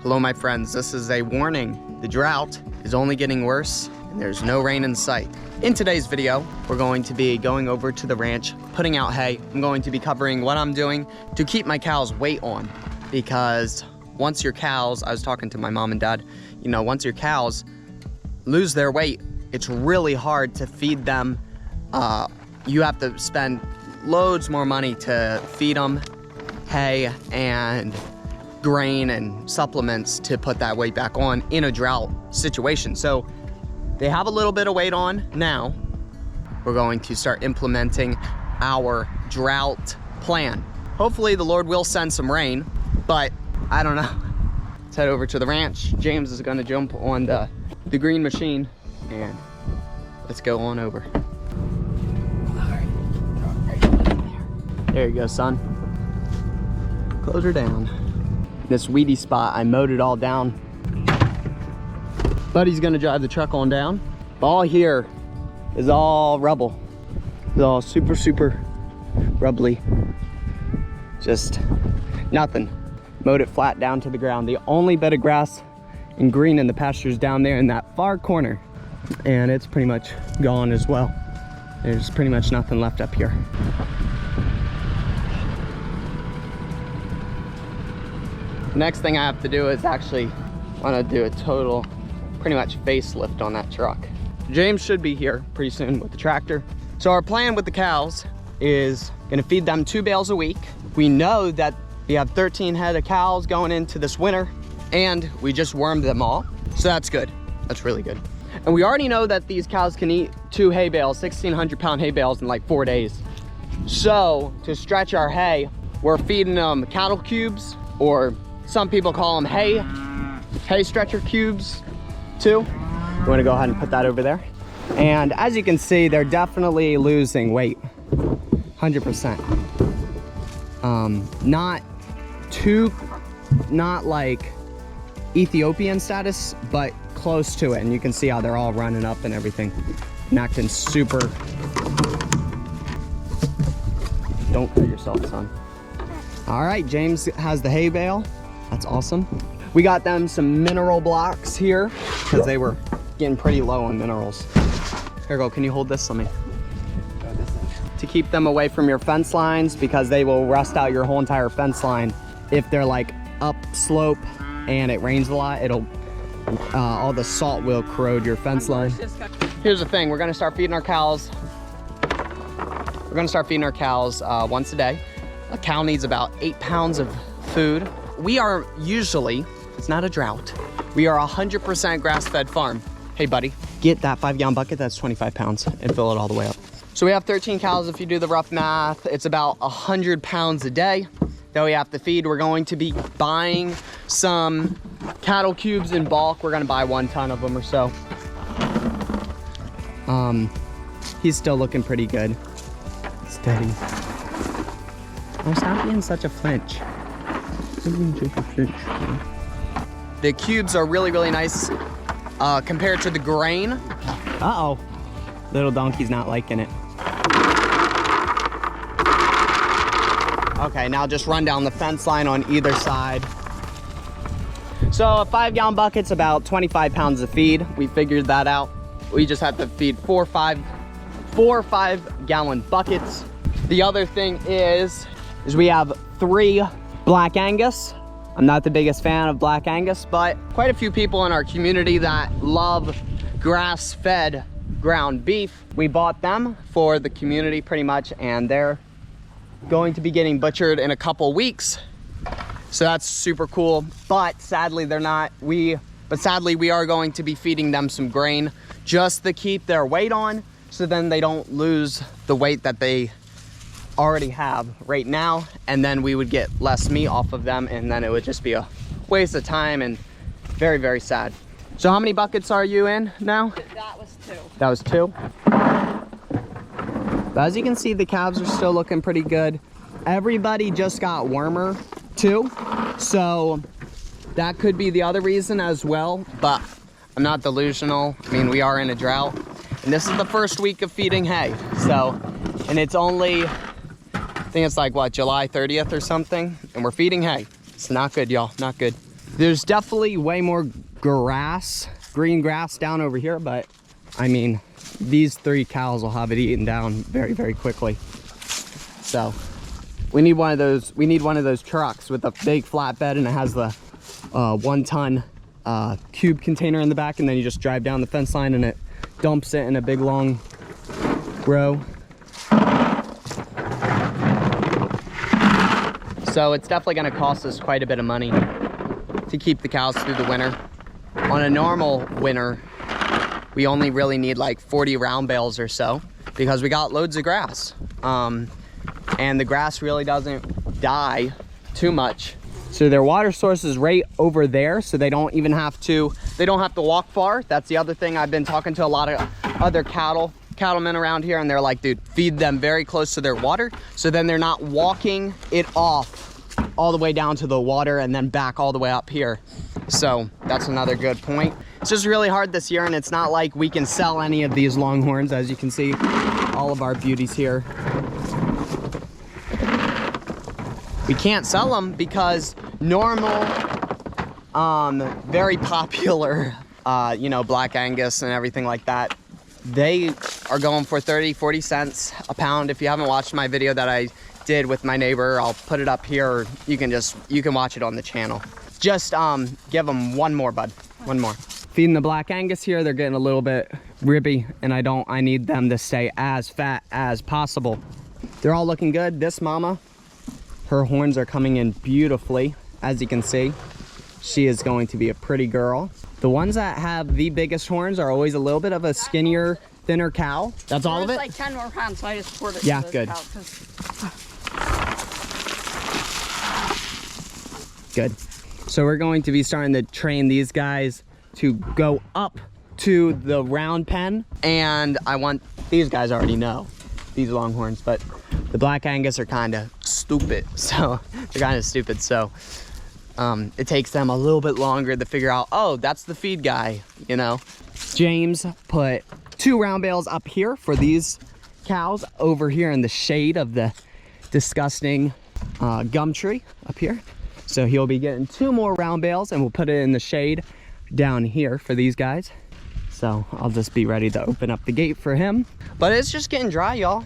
Hello, my friends. This is a warning. The drought is only getting worse, and there's no rain in sight. In today's video, we're going to be going over to the ranch, putting out hay. I'm going to be covering what I'm doing to keep my cows' weight on, because once your cows, I was talking to my mom and dad, you know, once your cows lose their weight, it's really hard to feed them. You have to spend loads more money to feed them hay and grain and supplements to put that weight back on in a drought situation. So they have a little bit of weight on now. We're going to start implementing our drought plan. Hopefully the Lord will send some rain, but I don't know. Let's head over to the ranch. James is gonna jump on the green machine and let's go on over. There you go, son. Close her down. This weedy spot, I mowed it all down. Buddy's gonna drive the truck on down. All here is all rubble. It's all super, super rubbly. Just nothing. Mowed it flat down to the ground. The only bit of grass and green in the pastures down there in that far corner. And it's pretty much gone as well. There's pretty much nothing left up here. Next thing I have to do is actually want to do a total, pretty much facelift on that truck. James should be here pretty soon with the tractor. So our plan with the cows is gonna feed them 2 bales a week. We know that we have 13 head of cows going into this winter, and we just wormed them all. So that's good, that's really good. And we already know that these cows can eat 2 hay bales, 1,600 pound hay bales in like 4 days. So to stretch our hay, we're feeding them cattle cubes, or some people call them hay stretcher cubes too. You wanna go ahead and put that over there. And as you can see, they're definitely losing weight, 100%. Not like Ethiopian status, but close to it. And you can see how they're all running up and everything and acting super. Don't hurt yourself, son. All right, James has the hay bale. That's awesome. We got them some mineral blocks here because they were getting pretty low on minerals. Here you go, can you hold this? Let me. To keep them away from your fence lines, because they will rust out your whole entire fence line. If they're like up slope and it rains a lot, it'll, all the salt will corrode your fence line. Here's the thing, we're gonna start feeding our cows. We're gonna start feeding our cows once a day. A cow needs about 8 pounds of food. We are usually, it's not a drought, we are 100% grass-fed farm. Hey buddy, get that 5-gallon bucket, that's 25 pounds, and fill it all the way up. So we have 13 cows. If you do the rough math, it's about 100 pounds a day that we have to feed. We're going to be buying some cattle cubes in bulk. We're gonna buy 1 ton of them or so. He's still looking pretty good. Steady. Oh, stop being such a flinch. The cubes are really, really nice compared to the grain. Uh-oh. Little donkey's not liking it. Okay, now just run down the fence line on either side. So a 5-gallon bucket's about 25 pounds of feed. We figured that out. We just have to feed 4 or 5 gallon buckets. The other thing is we have 3 Black Angus. I'm not the biggest fan of Black Angus, but quite a few people in our community that love grass-fed ground beef. We bought them for the community pretty much, and they're going to be getting butchered in a couple weeks. So that's super cool, but sadly they're not. Sadly we are going to be feeding them some grain just to keep their weight on, so then they don't lose the weight that they already have right now, and then we would get less meat off of them, and then it would just be a waste of time and very, very sad. So how many buckets are you in now? That was 2. That was 2. But as you can see, the calves are still looking pretty good. Everybody just got warmer too, so that could be the other reason as well, but I'm not delusional. I mean, we are in a drought, and this is the first week of feeding hay. So, and it's only, I think it's like what, July 30th or something, and we're feeding hay. It's not good, y'all, not good. There's definitely way more grass, green grass down over here, but I mean, these 3 cows will have it eaten down very, very quickly. So we need one of those trucks with a big flatbed, and it has the 1-ton cube container in the back, and then you just drive down the fence line and it dumps it in a big long row. So it's definitely going to cost us quite a bit of money to keep the cows through the winter. On a normal winter, we only really need like 40 round bales or so, because we got loads of grass. And the grass really doesn't die too much. So their water source is right over there, so they don't have to walk far. That's the other thing. I've been talking to a lot of other cattlemen around here, and they're like, dude, feed them very close to their water, so then they're not walking it off all the way down to the water and then back all the way up here. So that's another good point. It's just really hard this year, and it's not like we can sell any of these Longhorns. As you can see, all of our beauties here, we can't sell them because normal, very popular, you know, Black Angus and everything like that, they are going for 30-40 cents a pound. If you haven't watched my video that I did with my neighbor, I'll put it up here, or you can watch it on the channel. Just give them one more, bud, one more. Feeding the Black Angus here, they're getting a little bit ribby, and I need them to stay as fat as possible. They're all looking good. This mama, her horns are coming in beautifully. As you can see, she is going to be a pretty girl. The ones that have the biggest horns are always a little bit of a skinnier, thinner cow. That's all of it? Like 10 more pounds, so I just poured it. Yeah, good. Good. So we're going to be starting to train these guys to go up to the round pen. And I want, these guys already know, these Longhorns, but the Black Angus are kind of stupid. So they're kind of stupid. So it takes them a little bit longer to figure out, oh, that's the feed guy, you know. James put 2 round bales up here for these cows over here in the shade of the disgusting gum tree up here. So he'll be getting 2 more round bales, and we'll put it in the shade down here for these guys. So I'll just be ready to open up the gate for him. But it's just getting dry, y'all.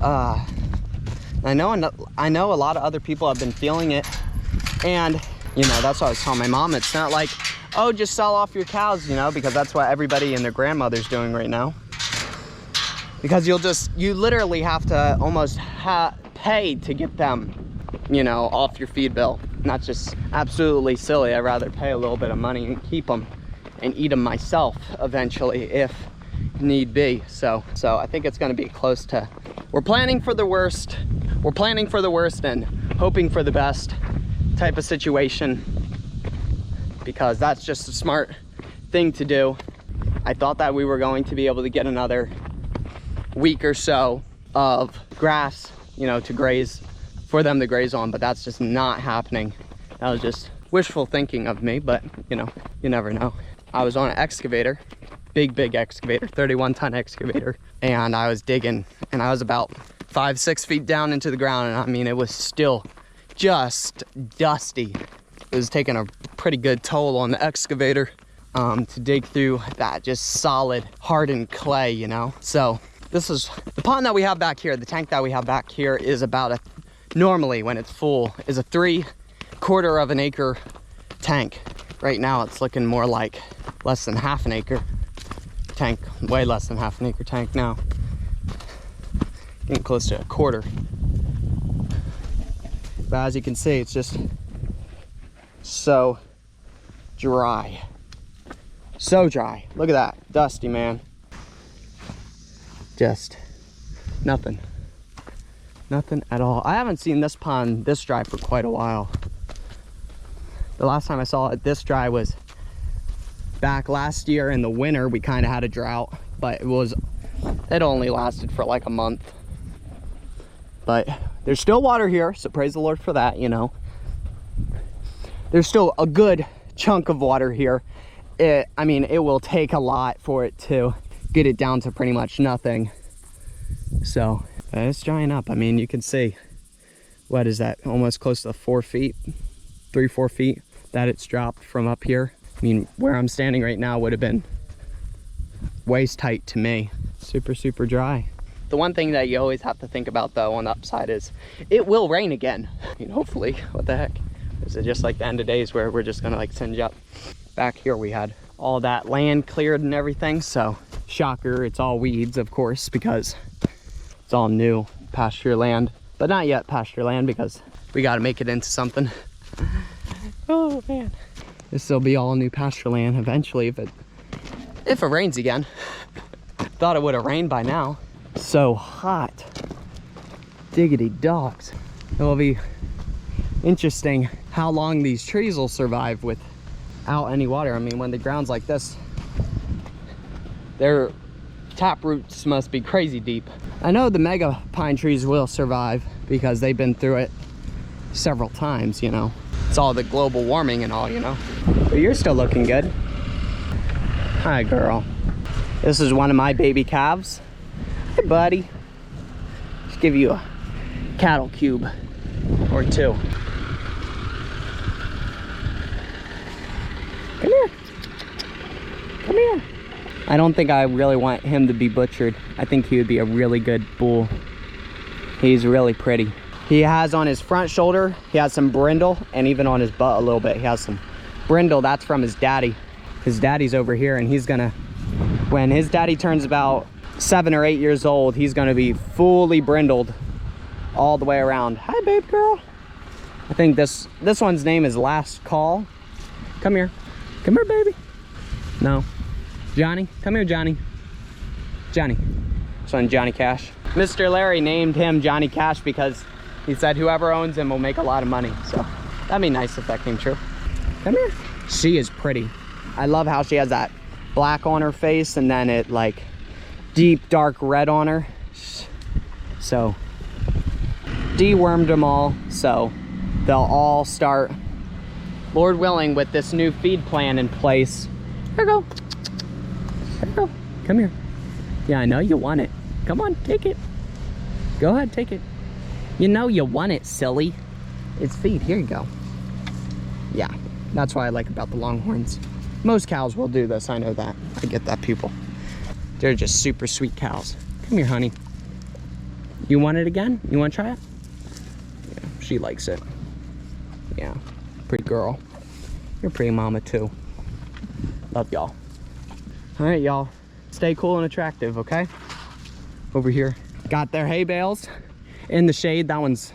I know a lot of other people have been feeling it, and you know, that's what I was telling my mom. It's not like, oh, just sell off your cows, you know, because that's what everybody and their grandmother's doing right now. Because you literally have to almost pay to get them, you know, off your feed bill. And that's just absolutely silly. I'd rather pay a little bit of money and keep them and eat them myself eventually if need be. So I think it's going to be close to, we're planning for the worst and hoping for the best type of situation, because that's just a smart thing to do. I thought that we were going to be able to get another week or so of grass, you know, to graze, for them to graze on, but that's just not happening. That was just wishful thinking of me, but you know, you never know. I was on an excavator, big excavator, 31-ton excavator, and I was digging, and I was about 5-6 feet down into the ground, and I mean, it was still just dusty. It was taking a pretty good toll on the excavator to dig through that just solid hardened clay, you know. So this is the pond that we have back here. The tank that we have back here is about normally when it's full is a 3/4 of an acre tank. Right now it's looking more like less than half an acre tank, way less than half an acre tank now. Getting close to 1/4. But as you can see, it's just so dry. So dry. Look at that. Dusty, man. Just nothing. Nothing at all. I haven't seen this pond this dry for quite a while. The last time I saw it this dry was back last year in the winter. We kind of had a drought, but it only lasted for like a month. But there's still water here, so praise the Lord for that, you know. There's still a good chunk of water here. I mean, it will take a lot for it to get it down to pretty much nothing. So it's drying up. I mean, you can see, what is that? Almost close to 4 feet, 3-4 feet. that it's dropped from up here. I mean, where I'm standing right now would have been waist height to me. Super, super dry. The one thing that you always have to think about though on the upside is it will rain again. I mean, hopefully. What the heck? Is it just like the end of days where we're just gonna like singe up? Back here we had all that land cleared and everything, so shocker, it's all weeds, of course, because it's all new pasture land, but not yet pasture land because we got to make it into something. Oh man, this will be all new pasture land eventually if it rains again. Thought it would have rained by now. So hot, diggity dogs. It will be interesting how long these trees will survive without any water. I mean, when the ground's like this, their tap roots must be crazy deep. I know the mega pine trees will survive because they've been through it several times, you know. It's all the global warming and all, you know. But you're still looking good. Hi, girl. This is one of my baby calves. Hey, buddy. Just give you a cattle cube or two. Come here. Come here. I don't think I really want him to be butchered. I think he would be a really good bull. He's really pretty. He has on his front shoulder, he has some brindle, and even on his butt a little bit, he has some brindle. That's from his daddy. His daddy's over here, and he's gonna, when his daddy turns about 7 or 8 years old, he's gonna be fully brindled all the way around. Hi, babe girl. I think this one's name is Last Call. Come here. Come here, baby. No. Johnny, come here, Johnny. Johnny. This one, Johnny Cash. Mr. Larry named him Johnny Cash because he said whoever owns him will make a lot of money. So that'd be nice if that came true. Come here. She is pretty. I love how she has that black on her face and then it like deep dark red on her. So dewormed them all, so they'll all start, Lord willing, with this new feed plan in place. Here you go. Here you go. Come here. Yeah, I know you want it. Come on, take it. Go ahead, take it. You know you want it, silly. It's feed. Here you go. Yeah, that's what I like about the Longhorns. Most cows will do this, I know that. I get that, people. They're just super sweet cows. Come here, honey. You want it again? You want to try it? Yeah, she likes it. Yeah, pretty girl. You're a pretty mama too. Love y'all. All right, y'all. Stay cool and attractive, okay? Over here. Got their hay bales in the shade. That one's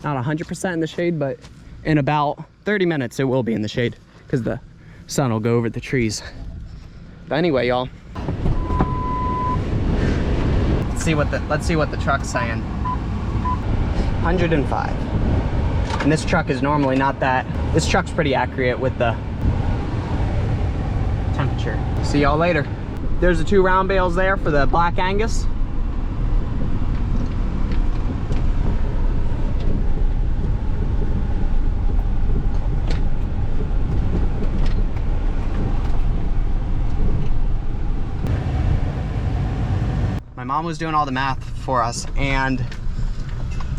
not 100% in the shade, but in about 30 minutes it will be in the shade because the sun will go over the trees. But anyway, y'all. Let's see what the truck's saying. 105. And this truck is normally not that. This truck's pretty accurate with the temperature. See y'all later. There's the 2 round bales there for the Black Angus. My mom was doing all the math for us, and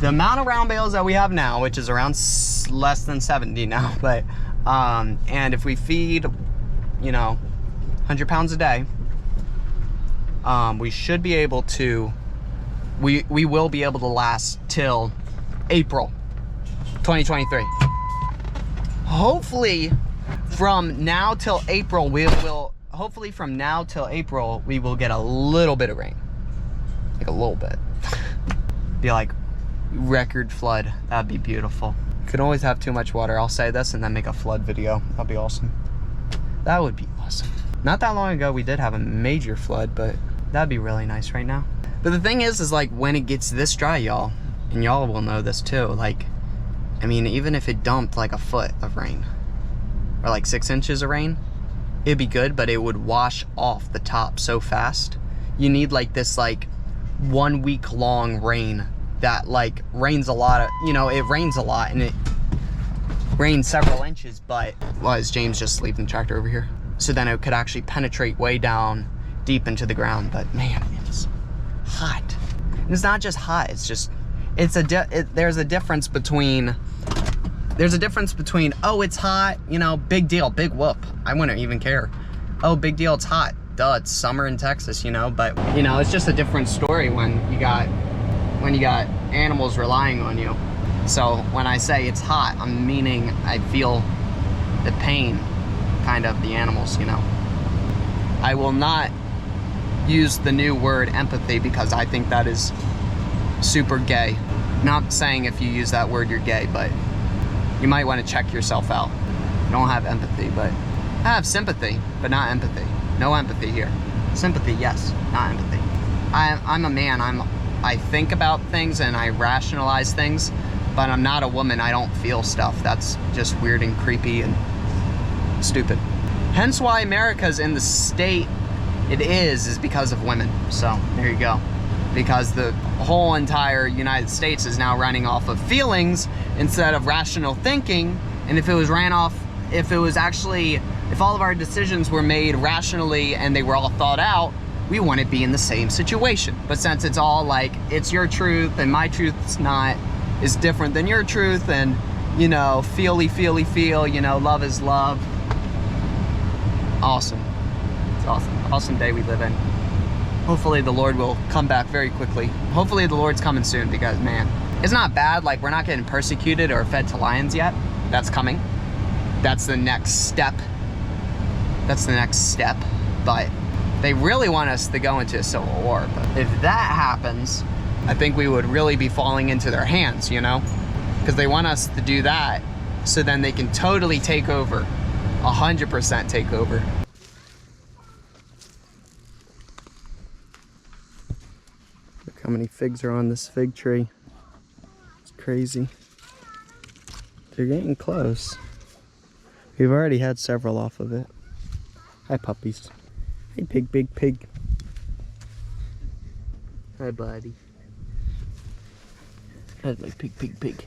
the amount of round bales that we have now, which is around less than 70 now, but and if we feed, you know, 100 pounds a day, we should be able to, we will be able to last till April 2023. Hopefully from now till April we will get a little bit of rain. Like a little bit. Be like record flood. That'd be beautiful. Could always have too much water. I'll say this and then make a flood video. That'd be awesome. That would be awesome. Not that long ago we did have a major flood, but that'd be really nice right now. But the thing is like when it gets this dry, y'all, and y'all will know this too, like, I mean, even if it dumped like a foot of rain or like 6 inches of rain, it'd be good, but it would wash off the top so fast. You need like this like 1 week long rain that like rains a lot of, you know, it rains a lot and it rains several inches, but why is James just leaving the tractor over here? So then it could actually penetrate way down deep into the ground. But man, it's hot. And it's not just hot, it's just, there's a difference between There's a difference between, oh, it's hot, you know, big deal, big whoop. I wouldn't even care. Oh, big deal, it's hot. Duh, it's summer in Texas, you know, but, you know, it's just a different story when you got animals relying on you. So when I say it's hot, I'm meaning I feel the pain, kind of, the animals, you know. I will not use the new word empathy because I think that is super gay. Not saying if you use that word you're gay, but you might want to check yourself out. I don't have empathy, but I have sympathy, but not empathy. No empathy here. Sympathy, yes, not empathy. I'm a man. I think about things and I rationalize things, but I'm not a woman. I don't feel stuff. That's just weird and creepy and stupid. Hence why America's in the state it is because of women. So there you go. Because the whole entire United States is now running off of feelings instead of rational thinking. And if it was if all of our decisions were made rationally and they were all thought out, we wouldn't be in the same situation. But since it's all like, it's your truth and my truth's is different than your truth, and, you know, feel, you know, love is love. Awesome. It's awesome. Awesome day we live in. Hopefully the Lord will come back very quickly. Hopefully the Lord's coming soon because, man, it's not bad. Like, we're not getting persecuted or fed to lions yet. That's coming. That's the next step. That's the next step. But they really want us to go into a civil war. But if that happens, I think we would really be falling into their hands, you know? Because they want us to do that so then they can totally take over. 100% take over. Look how many figs are on this fig tree. It's crazy. They're getting close. We've already had several off of it. Hi, puppies. Hey, pig, big pig. Hi, buddy. Hi, like pig.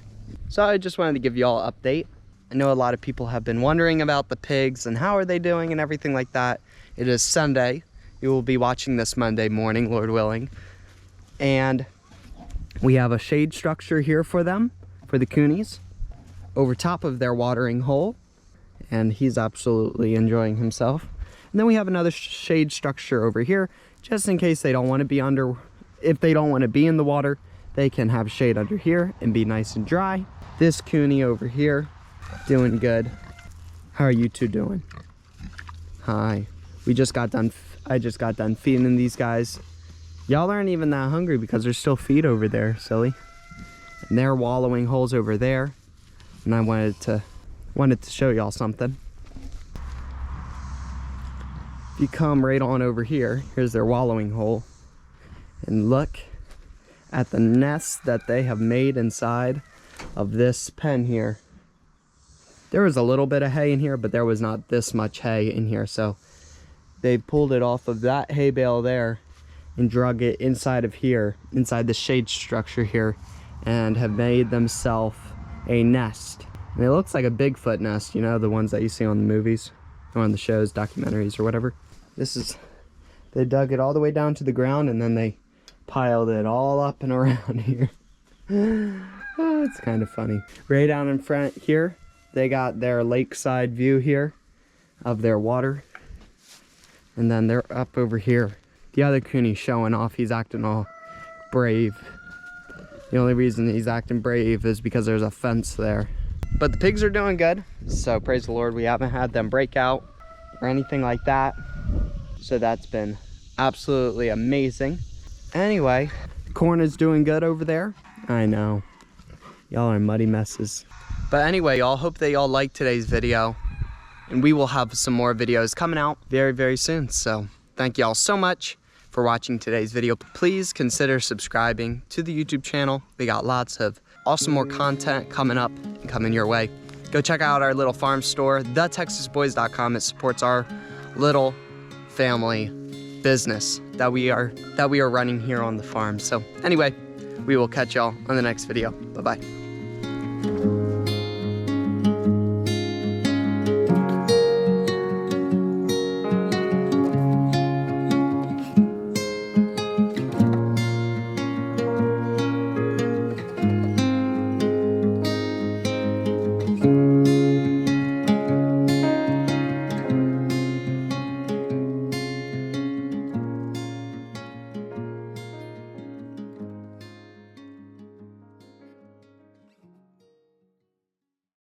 So I just wanted to give you all an update. I know a lot of people have been wondering about the pigs and how are they doing and everything like that. It is Sunday. You will be watching this Monday morning, Lord willing. And we have a shade structure here for them, for the coonies, over top of their watering hole. And he's absolutely enjoying himself. And then we have another shade structure over here, just in case they don't want to be under, if they don't want to be in the water, they can have shade under here and be nice and dry. This coonie over here, doing good. How are you two doing? Hi. I just got done feeding these guys. Y'all aren't even that hungry because there's still feed over there, silly. And they're wallowing holes over there. And I wanted to show y'all something. If you come right on over here, here's their wallowing hole. And look at the nest that they have made inside of this pen here. There was a little bit of hay in here, but there was not this much hay in here. So they pulled it off of that hay bale there and drug it inside of here, inside the shade structure here, and have made themselves a nest. And it looks like a Bigfoot nest, you know, the ones that you see on the movies or on the shows, documentaries or whatever. They dug it all the way down to the ground and then they piled it all up and around here. Oh, it's kind of funny. Right down in front here, they got their lakeside view here of their water. And then they're up over here. The other cooney's showing off. He's acting all brave. The only reason he's acting brave is because there's a fence there. But the pigs are doing good. So praise the Lord, we haven't had them break out or anything like that. So that's been absolutely amazing. Anyway, corn is doing good over there. I know. Y'all are muddy messes. But anyway, y'all, hope that y'all liked today's video. And we will have some more videos coming out very, very soon. So thank y'all so much for watching today's video. Please consider subscribing to the YouTube channel. We got lots of awesome more content coming up and coming your way. Go check out our little farm store, TheTexasBoys.com. It supports our little family business that we are running here on the farm. So anyway, we will catch y'all on the next video. Bye-bye.